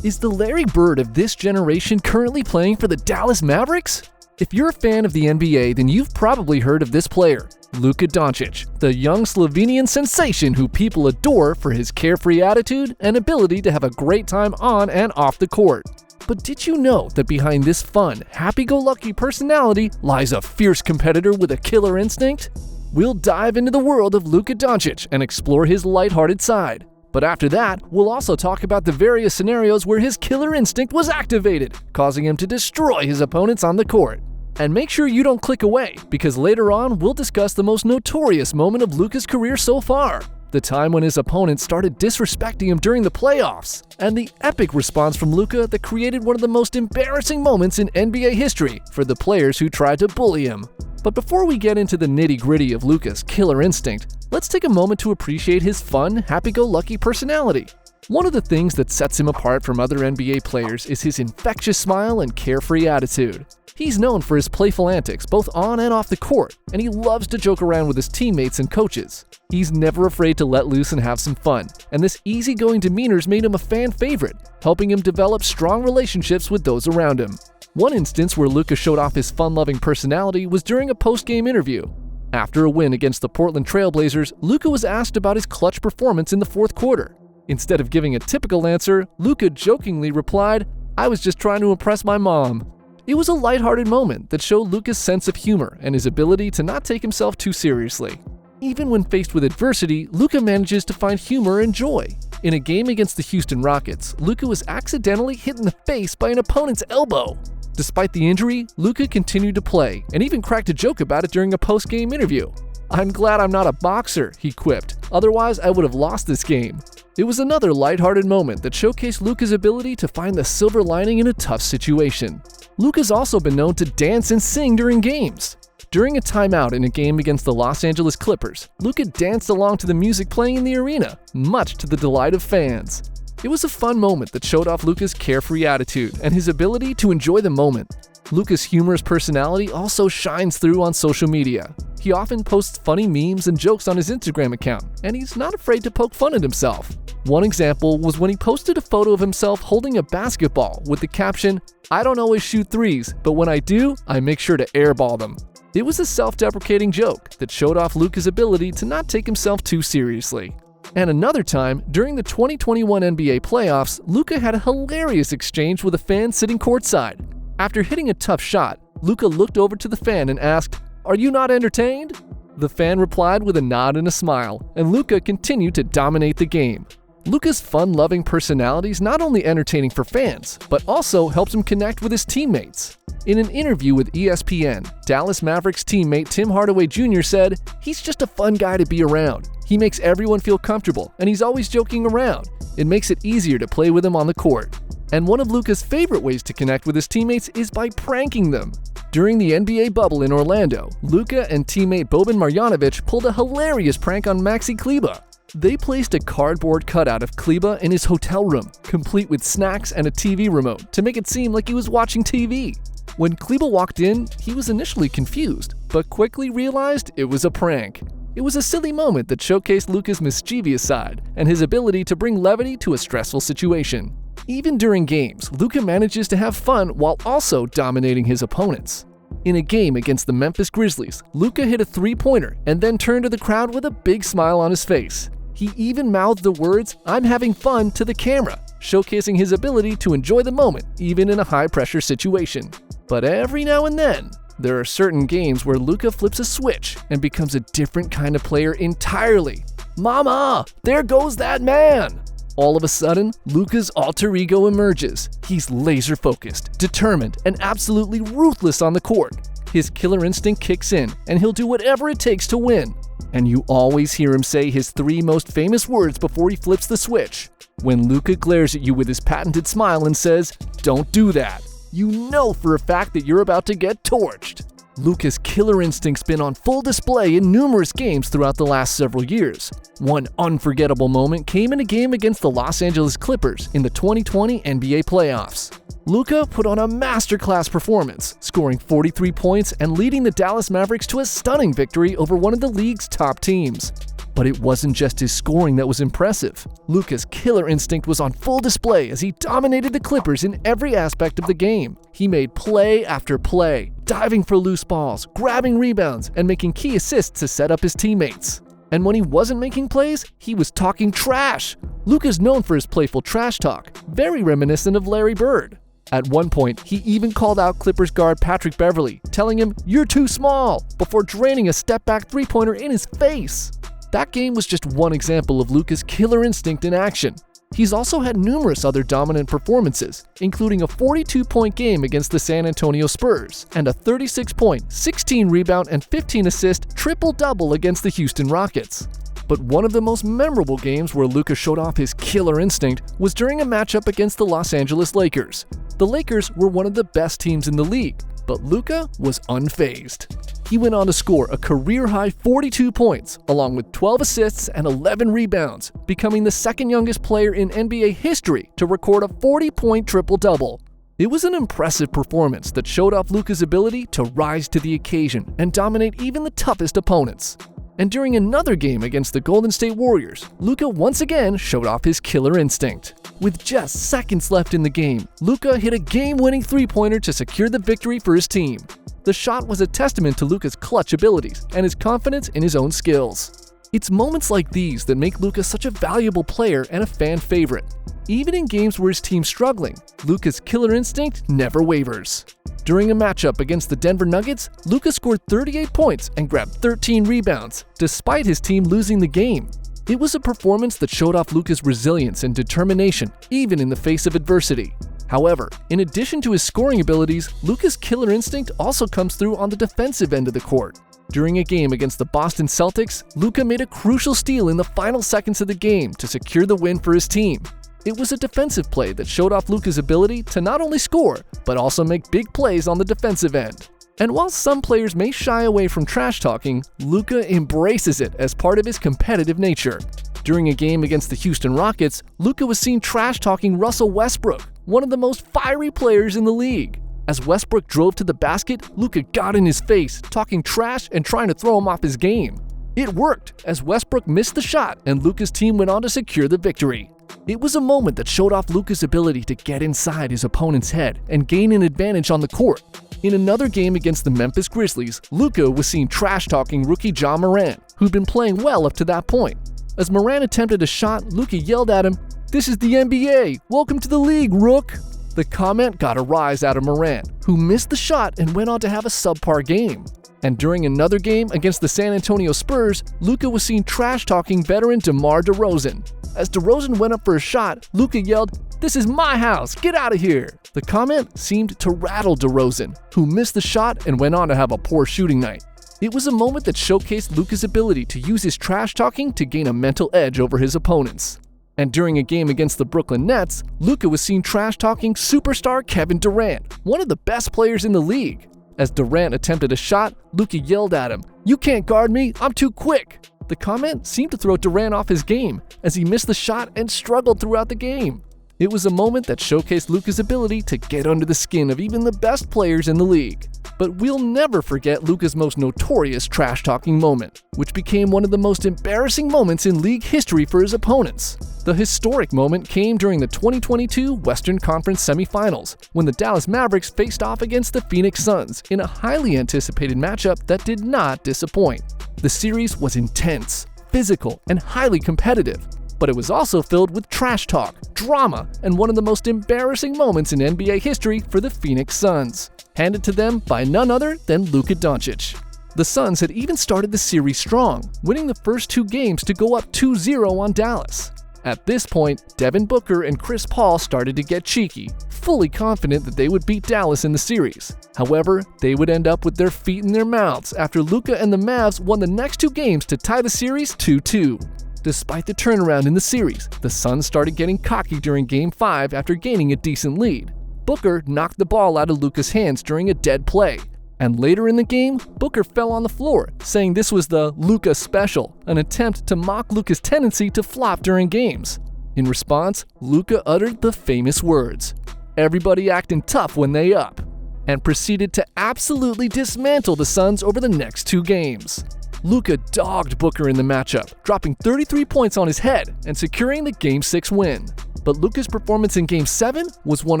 Is the Larry Bird of this generation currently playing for the Dallas Mavericks? If you're a fan of the NBA, then you've probably heard of this player, Luka Doncic, the young Slovenian sensation who people adore for his carefree attitude and ability to have a great time on and off the court. But did you know that behind this fun, happy-go-lucky personality lies a fierce competitor with a killer instinct? We'll dive into the world of Luka Doncic and explore his lighthearted side. But after that, we'll also talk about the various scenarios where his killer instinct was activated, causing him to destroy his opponents on the court. And make sure you don't click away, because later on we'll discuss the most notorious moment of Luka's career so far, the time when his opponents started disrespecting him during the playoffs, and the epic response from Luka that created one of the most embarrassing moments in NBA history for the players who tried to bully him. But before we get into the nitty-gritty of Luka's killer instinct, let's take a moment to appreciate his fun, happy-go-lucky personality. One of the things that sets him apart from other NBA players is his infectious smile and carefree attitude. He's known for his playful antics both on and off the court, and he loves to joke around with his teammates and coaches. He's never afraid to let loose and have some fun, and this easygoing demeanor's made him a fan favorite, helping him develop strong relationships with those around him. One instance where Luka showed off his fun-loving personality was during a post-game interview. After a win against the Portland Trail Blazers, Luka was asked about his clutch performance in the fourth quarter. Instead of giving a typical answer, Luka jokingly replied, "I was just trying to impress my mom." It was a lighthearted moment that showed Luka's sense of humor and his ability to not take himself too seriously. Even when faced with adversity, Luka manages to find humor and joy. In a game against the Houston Rockets, Luka was accidentally hit in the face by an opponent's elbow. Despite the injury, Luka continued to play and even cracked a joke about it during a post-game interview. "I'm glad I'm not a boxer," he quipped, "otherwise I would have lost this game." It was another lighthearted moment that showcased Luka's ability to find the silver lining in a tough situation. Luka's also been known to dance and sing during games. During a timeout in a game against the Los Angeles Clippers, Luka danced along to the music playing in the arena, much to the delight of fans. It was a fun moment that showed off Luka's carefree attitude and his ability to enjoy the moment. Luka's humorous personality also shines through on social media. He often posts funny memes and jokes on his Instagram account, and he's not afraid to poke fun at himself. One example was when he posted a photo of himself holding a basketball with the caption, "I don't always shoot threes, but when I do, I make sure to airball them." It was a self-deprecating joke that showed off Luka's ability to not take himself too seriously. And another time, during the 2021 NBA playoffs, Luka had a hilarious exchange with a fan sitting courtside. After hitting a tough shot, Luka looked over to the fan and asked, "Are you not entertained?" The fan replied with a nod and a smile, and Luka continued to dominate the game. Luka's fun-loving personality is not only entertaining for fans, but also helps him connect with his teammates. In an interview with ESPN, Dallas Mavericks teammate Tim Hardaway Jr. said, "He's just a fun guy to be around. He makes everyone feel comfortable, and he's always joking around. It makes it easier to play with him on the court." And one of Luka's favorite ways to connect with his teammates is by pranking them. During the NBA bubble in Orlando, Luka and teammate Boban Marjanovic pulled a hilarious prank on Maxi Kleber. They placed a cardboard cutout of Kleber in his hotel room, complete with snacks and a TV remote, to make it seem like he was watching TV. When Kleber walked in, he was initially confused, but quickly realized it was a prank. It was a silly moment that showcased Luka's mischievous side and his ability to bring levity to a stressful situation. Even during games, Luka manages to have fun while also dominating his opponents. In a game against the Memphis Grizzlies, Luka hit a three-pointer and then turned to the crowd with a big smile on his face. He even mouthed the words, "I'm having fun," to the camera, showcasing his ability to enjoy the moment, even in a high-pressure situation. But every now and then, there are certain games where Luka flips a switch and becomes a different kind of player entirely. "Mama, there goes that man!" All of a sudden, Luka's alter ego emerges. He's laser-focused, determined, and absolutely ruthless on the court. His killer instinct kicks in, and he'll do whatever it takes to win. And you always hear him say his three most famous words before he flips the switch. When Luka glares at you with his patented smile and says, "Don't do that," you know for a fact that you're about to get torched. Luka's killer instinct's been on full display in numerous games throughout the last several years. One unforgettable moment came in a game against the Los Angeles Clippers in the 2020 NBA playoffs. Luka put on a masterclass performance, scoring 43 points and leading the Dallas Mavericks to a stunning victory over one of the league's top teams. But it wasn't just his scoring that was impressive. Luka's killer instinct was on full display as he dominated the Clippers in every aspect of the game. He made play after play, diving for loose balls, grabbing rebounds, and making key assists to set up his teammates. And when he wasn't making plays, he was talking trash. Luka's known for his playful trash talk, very reminiscent of Larry Bird. At one point, he even called out Clippers guard Patrick Beverley, telling him, "You're too small," before draining a step-back three-pointer in his face. That game was just one example of Luka's killer instinct in action. He's also had numerous other dominant performances, including a 42-point game against the San Antonio Spurs and a 36-point, 16-rebound, and 15-assist triple-double against the Houston Rockets. But one of the most memorable games where Luka showed off his killer instinct was during a matchup against the Los Angeles Lakers. The Lakers were one of the best teams in the league, but Luka was unfazed. He went on to score a career-high 42 points, along with 12 assists and 11 rebounds, becoming the second youngest player in NBA history to record a 40-point triple-double. It was an impressive performance that showed off Luka's ability to rise to the occasion and dominate even the toughest opponents. And during another game against the Golden State Warriors, Luka once again showed off his killer instinct. With just seconds left in the game, Luka hit a game-winning three-pointer to secure the victory for his team. The shot was a testament to Luka's clutch abilities and his confidence in his own skills. It's moments like these that make Luka such a valuable player and a fan favorite. Even in games where his team's struggling, Luka's killer instinct never wavers. During a matchup against the Denver Nuggets, Luka scored 38 points and grabbed 13 rebounds, despite his team losing the game. It was a performance that showed off Luka's resilience and determination, even in the face of adversity. However, in addition to his scoring abilities, Luka's killer instinct also comes through on the defensive end of the court. During a game against the Boston Celtics, Luka made a crucial steal in the final seconds of the game to secure the win for his team. It was a defensive play that showed off Luka's ability to not only score, but also make big plays on the defensive end. And while some players may shy away from trash talking, Luka embraces it as part of his competitive nature. During a game against the Houston Rockets, Luka was seen trash talking Russell Westbrook, one of the most fiery players in the league. As Westbrook drove to the basket, Luka got in his face, talking trash and trying to throw him off his game. It worked, as Westbrook missed the shot and Luka's team went on to secure the victory. It was a moment that showed off Luka's ability to get inside his opponent's head and gain an advantage on the court. In another game against the Memphis Grizzlies, Luka was seen trash-talking rookie Ja Morant, who'd been playing well up to that point. As Morant attempted a shot, Luka yelled at him, "This is the NBA! Welcome to the league, Rook!" The comment got a rise out of Morant, who missed the shot and went on to have a subpar game. And during another game against the San Antonio Spurs, Luka was seen trash-talking veteran DeMar DeRozan. As DeRozan went up for a shot, Luka yelled, "This is my house! Get out of here!" The comment seemed to rattle DeRozan, who missed the shot and went on to have a poor shooting night. It was a moment that showcased Luka's ability to use his trash-talking to gain a mental edge over his opponents. And during a game against the Brooklyn Nets, Luka was seen trash-talking superstar Kevin Durant, one of the best players in the league. As Durant attempted a shot, Luka yelled at him, "You can't guard me, I'm too quick!" The comment seemed to throw Durant off his game, as he missed the shot and struggled throughout the game. It was a moment that showcased Luka's ability to get under the skin of even the best players in the league. But we'll never forget Luka's most notorious trash-talking moment, which became one of the most embarrassing moments in league history for his opponents. The historic moment came during the 2022 Western Conference semifinals, when the Dallas Mavericks faced off against the Phoenix Suns in a highly anticipated matchup that did not disappoint. The series was intense, physical, and highly competitive, but it was also filled with trash talk, drama, and one of the most embarrassing moments in NBA history for the Phoenix Suns, handed to them by none other than Luka Doncic. The Suns had even started the series strong, winning the first two games to go up 2-0 on Dallas. At this point, Devin Booker and Chris Paul started to get cheeky, fully confident that they would beat Dallas in the series. However, they would end up with their feet in their mouths after Luka and the Mavs won the next two games to tie the series 2-2. Despite the turnaround in the series, the Suns started getting cocky during Game 5 after gaining a decent lead. Booker knocked the ball out of Luka's hands during a dead play. And later in the game, Booker fell on the floor, saying this was the Luka special, an attempt to mock Luka's tendency to flop during games. In response, Luka uttered the famous words, "Everybody acting tough when they up," and proceeded to absolutely dismantle the Suns over the next two games. Luka dogged Booker in the matchup, dropping 33 points on his head and securing the Game 6 win. But Luka's performance in Game 7 was one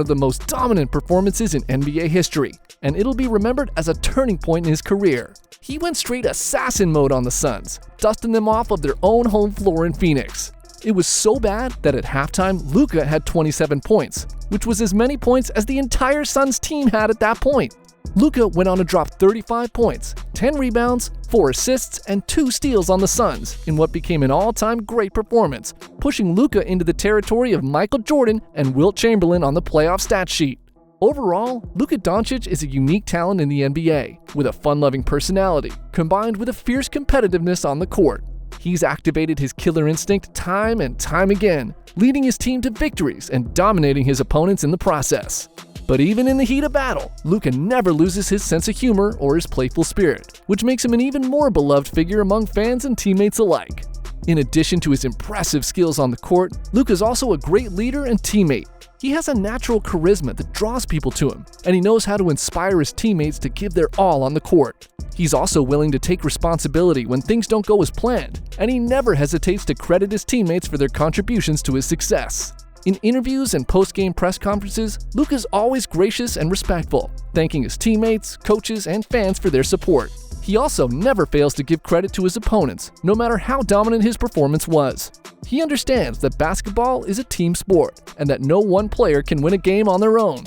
of the most dominant performances in NBA history, and it'll be remembered as a turning point in his career. He went straight assassin mode on the Suns, dusting them off of their own home floor in Phoenix. It was so bad that at halftime, Luka had 27 points, which was as many points as the entire Suns team had at that point. Luka went on to drop 35 points, 10 rebounds, 4 assists, and 2 steals on the Suns in what became an all-time great performance, pushing Luka into the territory of Michael Jordan and Wilt Chamberlain on the playoff stat sheet. Overall, Luka Doncic is a unique talent in the NBA, with a fun-loving personality, combined with a fierce competitiveness on the court. He's activated his killer instinct time and time again, leading his team to victories and dominating his opponents in the process. But even in the heat of battle, Luka never loses his sense of humor or his playful spirit, which makes him an even more beloved figure among fans and teammates alike. In addition to his impressive skills on the court, Luka's also a great leader and teammate. He has a natural charisma that draws people to him, and he knows how to inspire his teammates to give their all on the court. He's also willing to take responsibility when things don't go as planned, and he never hesitates to credit his teammates for their contributions to his success. In interviews and post-game press conferences, Luka's always gracious and respectful, thanking his teammates, coaches, and fans for their support. He also never fails to give credit to his opponents, no matter how dominant his performance was. He understands that basketball is a team sport, and that no one player can win a game on their own.